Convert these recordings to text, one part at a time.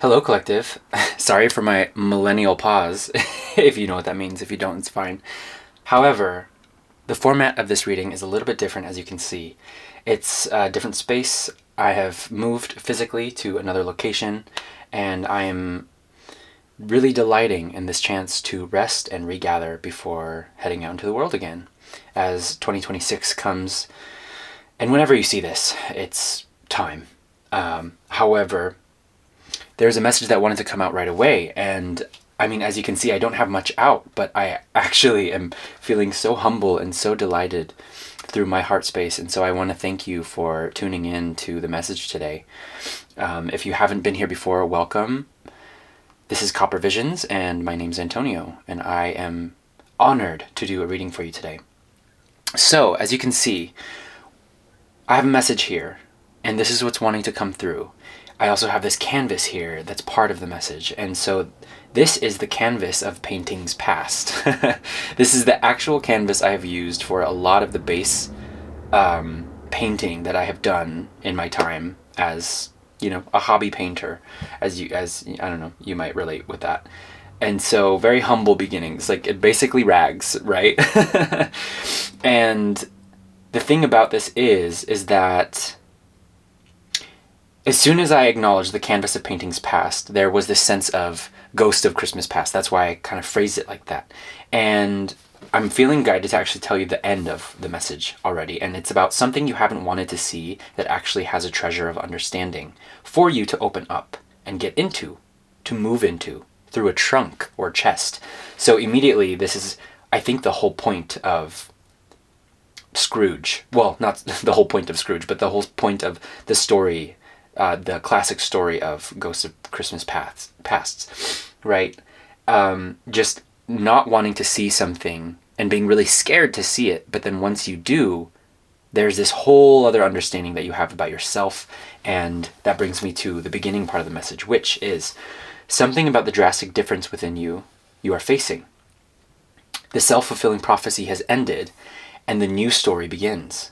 Hello, collective. Sorry for my millennial pause, if you know what that means. If you don't, it's fine. However, the format of this reading is a little bit different, as you can see. It's a different space. I have moved physically to another location, and I am really delighting in this chance to rest and regather before heading out into the world again. As 2026 comes, and whenever you see this, it's time. However, there's a message that wanted to come out right away, and I mean, as you can see, I don't have much out, but I actually am feeling so humble and so delighted through my heart space, and so I want to thank you for tuning in to the message today. If you haven't been here before, welcome. This is Copper Visions, and my name's Antonio, and I am honored to do a reading for you today. So, as you can see, I have a message here, and this is what's wanting to come through. I also have this canvas here that's part of the message, and so this is the canvas of paintings past. This is the actual canvas I have used for a lot of the base painting that I have done in my time as, you know, a hobby painter, as I don't know, you might relate with that. And so very humble beginnings, like it basically rags, right? And the thing about this is that as soon as I acknowledged the canvas of paintings past, there was this sense of ghost of Christmas past. That's why I kind of phrased it like that. And I'm feeling guided to actually tell you the end of the message already. And it's about something you haven't wanted to see that actually has a treasure of understanding for you to open up and get into, to move into, through a trunk or chest. So immediately, this is, I think, the whole point of Scrooge. Well, not the whole point of Scrooge, but the whole point of the story, the classic story of Ghosts of Christmas Pasts, right? Just not wanting to see something and being really scared to see it, but then once you do, there's this whole other understanding that you have about yourself, and that brings me to the beginning part of the message, which is something about the drastic difference within you are facing. The self-fulfilling prophecy has ended, and the new story begins.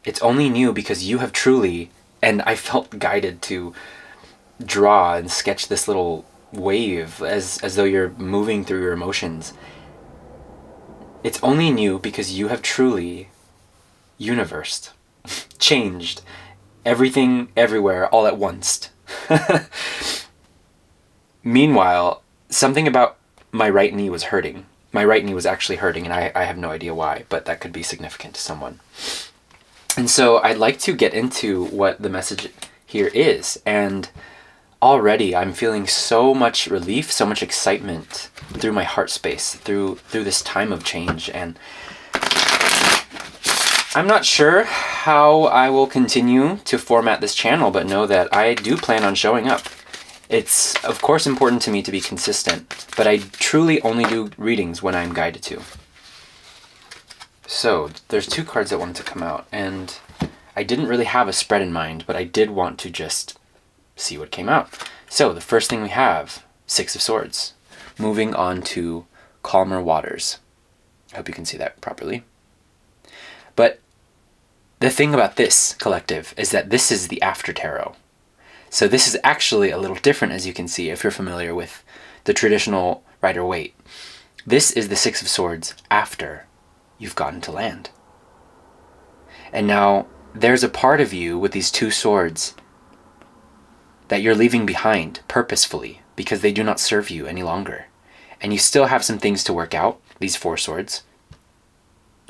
It's only new because you have truly, and I felt guided to draw and sketch this little wave as though you're moving through your emotions. It's only new because you have truly universed, changed, everything, everywhere, all at once. Meanwhile, something about my right knee was hurting. My right knee was actually hurting, and I have no idea why, but that could be significant to someone. And so I'd like to get into what the message here is. And already I'm feeling so much relief, so much excitement through my heart space, through this time of change. And I'm not sure how I will continue to format this channel, but know that I do plan on showing up. It's, of course, important to me to be consistent, but I truly only do readings when I'm guided to. So, there's two cards that wanted to come out, and I didn't really have a spread in mind, but I did want to just see what came out. So, the first thing we have, Six of Swords, moving on to calmer waters. I hope you can see that properly. But the thing about this collective is that this is the after tarot. So this is actually a little different, as you can see, if you're familiar with the traditional Rider-Waite. This is the Six of Swords after you've gotten to land. And now, there's a part of you with these two swords that you're leaving behind purposefully because they do not serve you any longer. And you still have some things to work out, these four swords.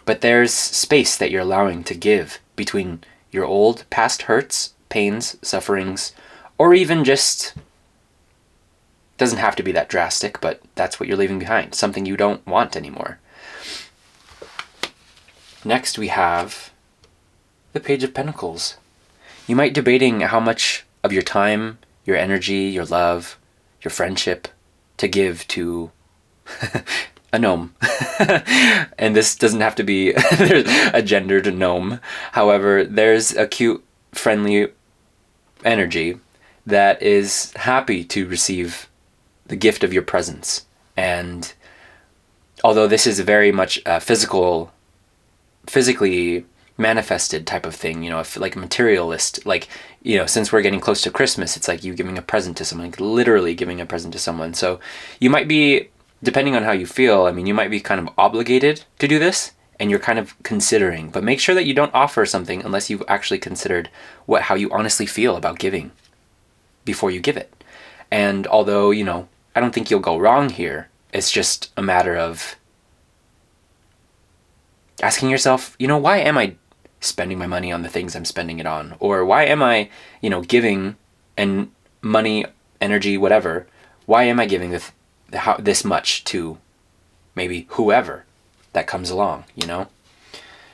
But there's space that you're allowing to give between your old past hurts, pains, sufferings, or even just, doesn't have to be that drastic, but that's what you're leaving behind, something you don't want anymore. Next we have the Page of Pentacles. You might be debating how much of your time, your energy, your love, your friendship to give to a gnome. And this doesn't have to be a gendered gnome. However, there's a cute, friendly energy that is happy to receive the gift of your presence. And although this is very much physically manifested type of thing, if like materialist, like, since we're getting close to Christmas, it's like you giving a present to someone, like literally giving a present to someone. So you might be, depending on how you feel, you might be kind of obligated to do this, and you're kind of considering, but make sure that you don't offer something unless you've actually considered how you honestly feel about giving before you give it. And although, I don't think you'll go wrong here, it's just a matter of asking yourself, why am I spending my money on the things I'm spending it on? Or why am I, giving and money, energy, whatever, why am I giving this much to maybe whoever that comes along,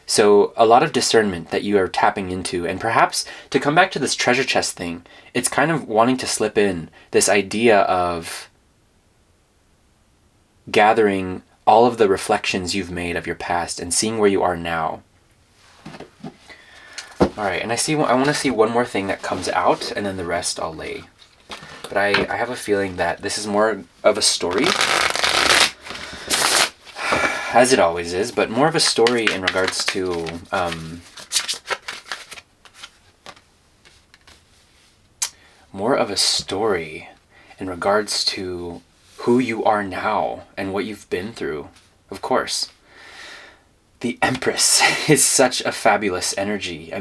So a lot of discernment that you are tapping into, and perhaps to come back to this treasure chest thing, it's kind of wanting to slip in this idea of gathering all of the reflections you've made of your past and seeing where you are now. All right, and I want to see one more thing that comes out, and then the rest I'll lay. But I have a feeling that this is more of a story, as it always is, but more of a story in regards to who you are now and what you've been through. Of course, the Empress is such a fabulous energy.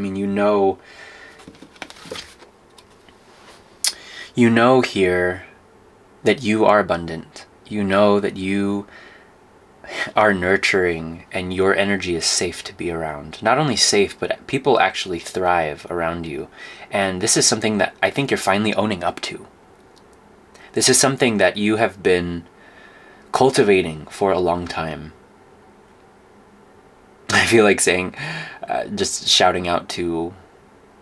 You know here that you are abundant. You know that you are nurturing and your energy is safe to be around. Not only safe, but people actually thrive around you. And this is something that I think you're finally owning up to. This is something that you have been cultivating for a long time. I feel like saying, just shouting out to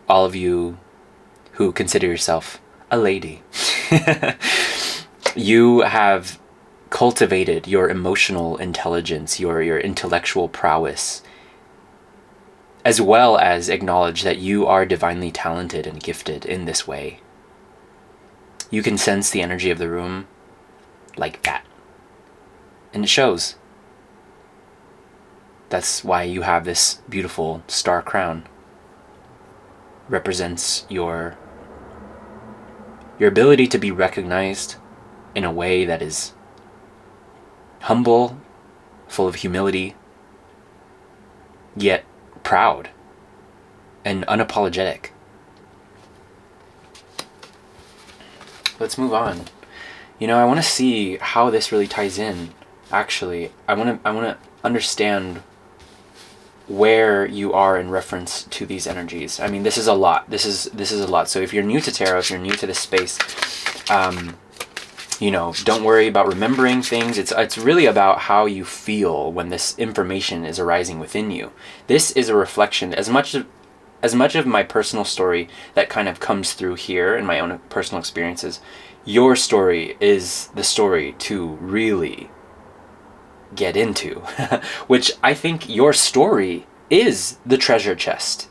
all of you who consider yourself a lady. You have cultivated your emotional intelligence, your intellectual prowess, as well as acknowledge that you are divinely talented and gifted in this way. You can sense the energy of the room like that. And it shows. That's why you have this beautiful star crown. Represents your ability to be recognized in a way that is humble, full of humility, yet proud and unapologetic. Let's move on. I want to see how this really ties in. Actually, I want to understand where you are in reference to these energies. This is a lot. This is a lot. So if you're new to tarot, if you're new to this space, don't worry about remembering things. It's really about how you feel when this information is arising within you. This is a reflection, as much of my personal story that kind of comes through here in my own personal experiences. Your story is the story to really get into, which I think your story is the treasure chest.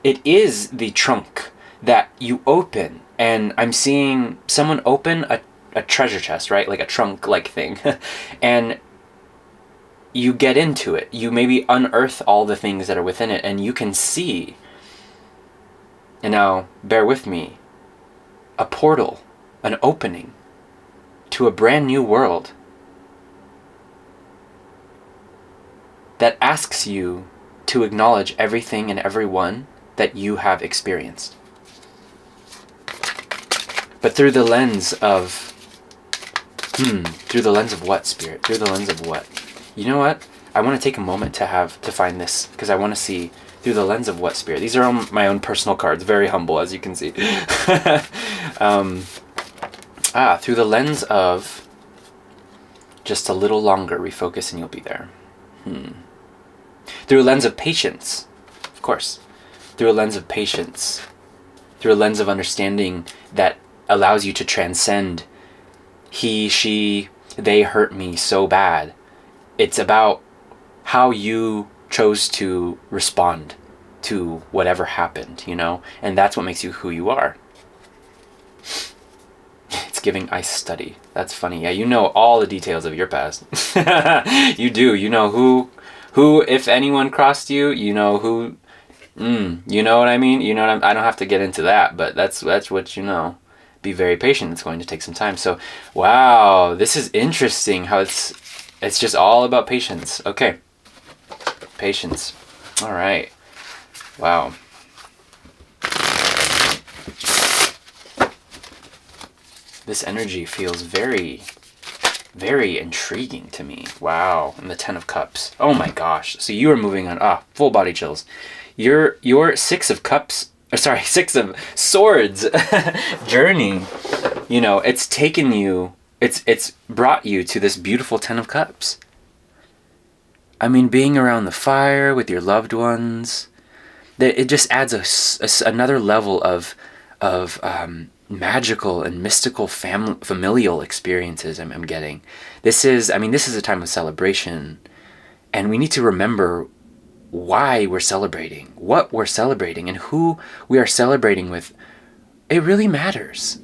It is the trunk that you open, and I'm seeing someone open a treasure chest, right? Like a trunk-like thing. And you get into it. You maybe unearth all the things that are within it, and you can see, and now bear with me, a portal, an opening to a brand new world that asks you to acknowledge everything and everyone that you have experienced. But through the lens of what, Spirit? Through the lens of what? You know what? I want to take a moment to find this, because I want to see through the lens of what, Spirit. These are on my own personal cards, very humble, as you can see. Through the lens of just a little longer, refocus and you'll be there. Through a lens of patience, of course. Through a lens of patience. Through a lens of understanding that allows you to transcend he, she, they hurt me so bad. It's about how you chose to respond to whatever happened, and that's what makes you who you are. It's giving I study. That's funny. Yeah, you know all the details of your past. You do. You know who, if anyone crossed you, you know who You know what I mean? You know what I don't have to get into that, but that's what you know. Be very patient. It's going to take some time. So, wow, this is interesting how it's just all about patience. Okay. Patience. All right. Wow. This energy feels very, very intriguing to me. Wow. And the Ten of Cups. Oh my gosh. So you are moving on. Full body chills. Your Six of Cups, Six of Swords journey, it's taken you, it's brought you to this beautiful Ten of Cups. I mean, being around the fire with your loved ones, it just adds another level of magical and mystical familial experiences I'm getting. This is a time of celebration, and we need to remember why we're celebrating, what we're celebrating, and who we are celebrating with. It really matters.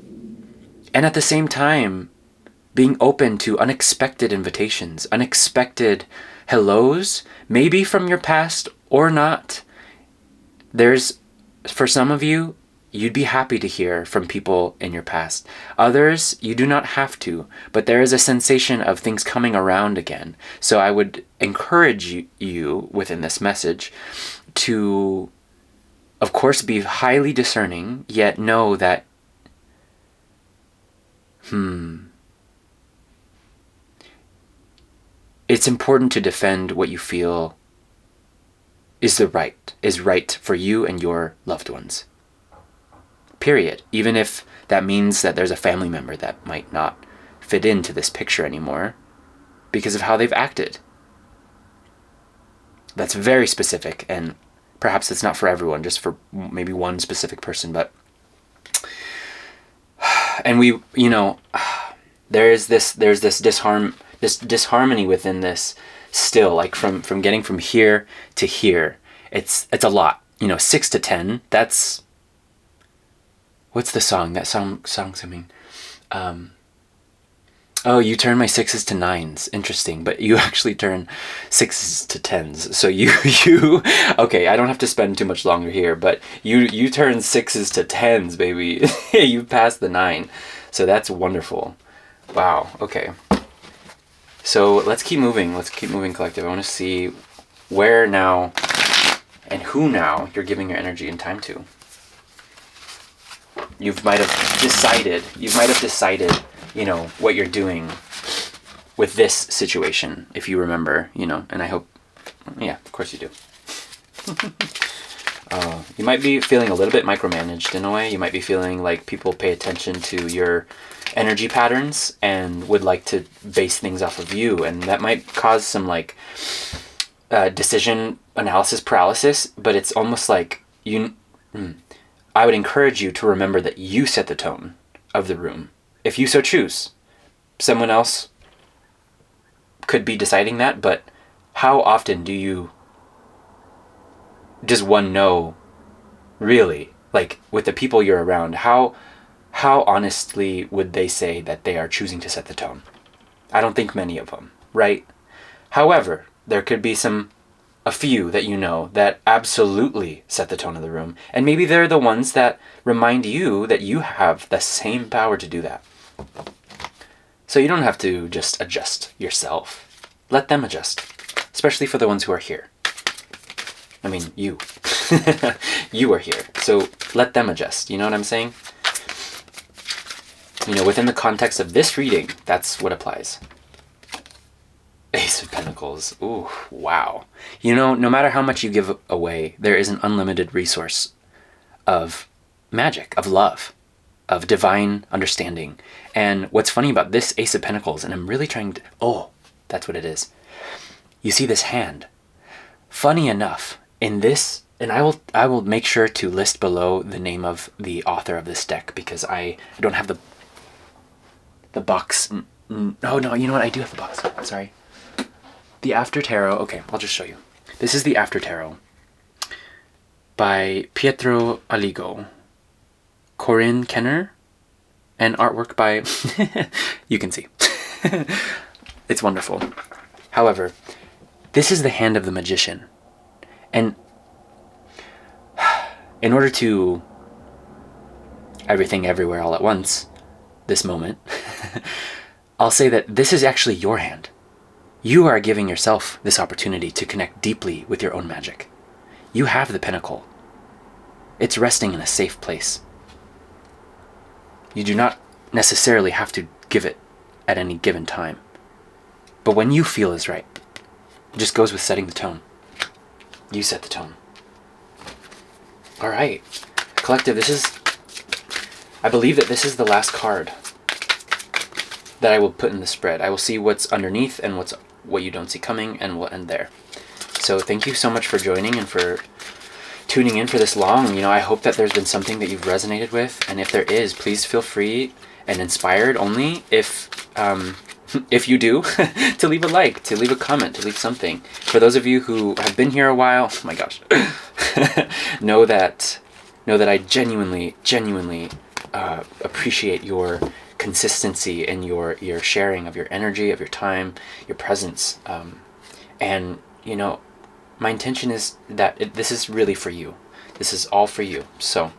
And at the same time, being open to unexpected invitations, unexpected hellos, maybe from your past or not. For some of you, you'd be happy to hear from people in your past. Others, you do not have to, but there is a sensation of things coming around again. So I would encourage you within this message to, of course, be highly discerning, yet know that, it's important to defend what you feel is right for you and your loved ones. Period. Even if that means that there's a family member that might not fit into this picture anymore because of how they've acted. That's very specific, and perhaps it's not for everyone, just for maybe one specific person, but and there's this disharmony within this still, like from getting from here to here. It's a lot. 6 to 10, that's, what's the song? That song's something. You turn my 6s to 9s. Interesting, but you actually turn 6s to 10s. So you okay, I don't have to spend too much longer here, but you turn 6s to 10s, baby. You passed the 9. So that's wonderful. Wow, okay. So let's keep moving. Collective. I want to see where now and who now you're giving your energy and time to. You might have decided, what you're doing with this situation, if you remember, and I hope, of course you do. You might be feeling a little bit micromanaged in a way. You might be feeling like people pay attention to your energy patterns and would like to base things off of you, and that might cause some decision analysis paralysis, but it's almost like I would encourage you to remember that you set the tone of the room. If you so choose, someone else could be deciding that, but how often does one know, really, like with the people you're around, how honestly would they say that they are choosing to set the tone? I don't think many of them, right? However, there could be a few that that absolutely set the tone of the room. And maybe they're the ones that remind you that you have the same power to do that. So you don't have to just adjust yourself. Let them adjust, especially for the ones who are here. I mean, you. You are here. So let them adjust. You know what I'm saying? Within the context of this reading, that's what applies. Ace of Pentacles. Ooh, wow. No matter how much you give away, there is an unlimited resource of magic, of love, of divine understanding. And what's funny about this Ace of Pentacles, and I'm really trying to... Oh, that's what it is. You see this hand. Funny enough, in this... And I will make sure to list below the name of the author of this deck, because I don't have the box. No, you know what? I do have the box. I'm sorry. The After Tarot. Okay, I'll just show you. This is the After Tarot by Pietro Alligo, Corrine Kenner, and artwork by... you can see. It's wonderful. However, this is the hand of the magician. And In order to everything everywhere all at once, this moment, I'll say that this is actually your hand. You are giving yourself this opportunity to connect deeply with your own magic. You have the pinnacle. It's resting in a safe place. You do not necessarily have to give it at any given time. But when you feel is right, it just goes with setting the tone. You set the tone. All right. Collective, I believe that this is the last card that I will put in the spread. I will see what's underneath and what you don't see coming, and we'll end there. So thank you so much for joining and for tuning in for this long. I hope that there's been something that you've resonated with, and if there is, please feel free and inspired only if you do, to leave a like, to leave a comment, to leave something. For those of you who have been here a while, oh my gosh, know that I genuinely appreciate your consistency and your sharing of your energy, of your time, your presence. And my intention is that this is really for you. This is all for you. So,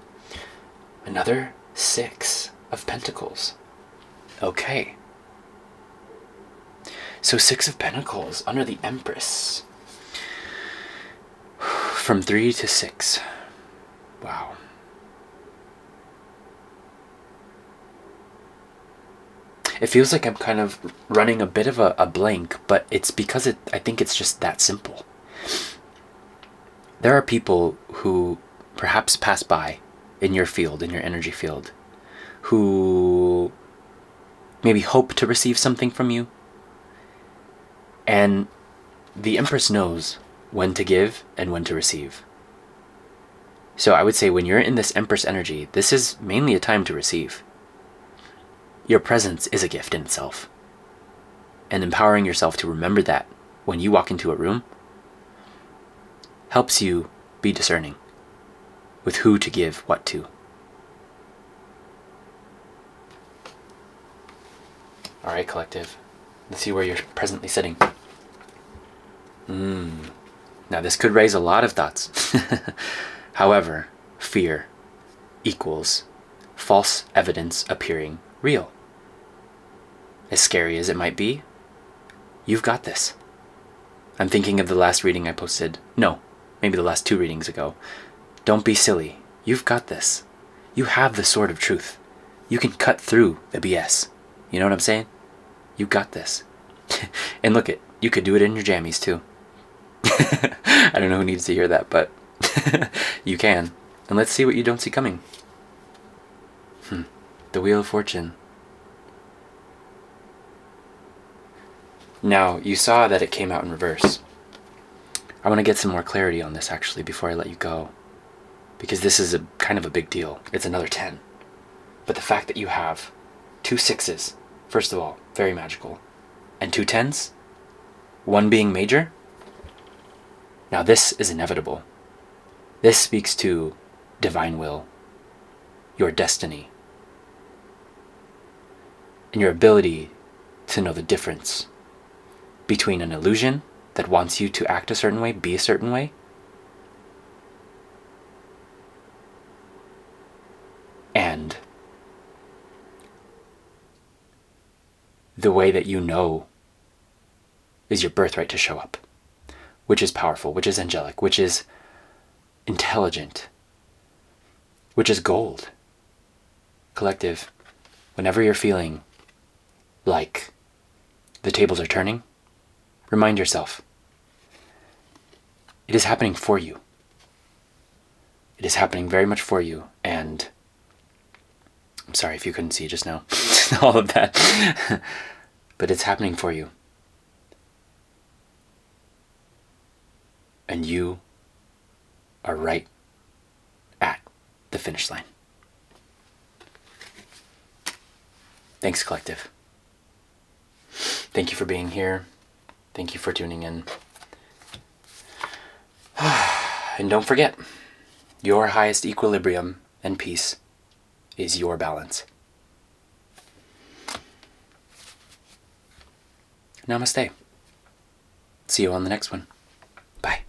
another 6 of Pentacles. Okay. So 6 of Pentacles under the Empress. From 3 to 6. Wow. It feels like I'm kind of running a bit of a blank, but it's because I think it's just that simple. There are people who perhaps pass by in your field, in your energy field, who maybe hope to receive something from you. And the Empress knows when to give and when to receive. So I would say when you're in this Empress energy, this is mainly a time to receive. Your presence is a gift in itself. And empowering yourself to remember that when you walk into a room helps you be discerning with who to give what to. All right, collective. Let's see where you're presently sitting. Now this could raise a lot of thoughts. However, fear equals false evidence appearing real. As scary as it might be, you've got this. I'm thinking of the last reading I posted. No, maybe the last 2 readings ago. Don't be silly. You've got this. You have the sword of truth. You can cut through the BS. You know what I'm saying? You got this. And look it, you could do it in your jammies too. I don't know who needs to hear that, but you can. And let's see what you don't see coming. The Wheel of Fortune. Now, you saw that it came out in reverse. I want to get some more clarity on this actually before I let you go. Because this is kind of a big deal. It's another 10. But the fact that you have 2 6s, first of all, very magical. And 2 10s, one being major. Now this is inevitable. This speaks to divine will, your destiny, and your ability to know the difference between an illusion that wants you to act a certain way, be a certain way, and the way that you know is your birthright to show up, which is powerful, which is angelic, which is intelligent, which is gold. Collective, whenever you're feeling like the tables are turning, remind yourself, it is happening for you. It is happening very much for you, and I'm sorry if you couldn't see just now, all of that, but it's happening for you. And you are right at the finish line. Thanks, collective. Thank you for being here. Thank you for tuning in. And don't forget, your highest equilibrium and peace is your balance. Namaste. See you on the next one. Bye.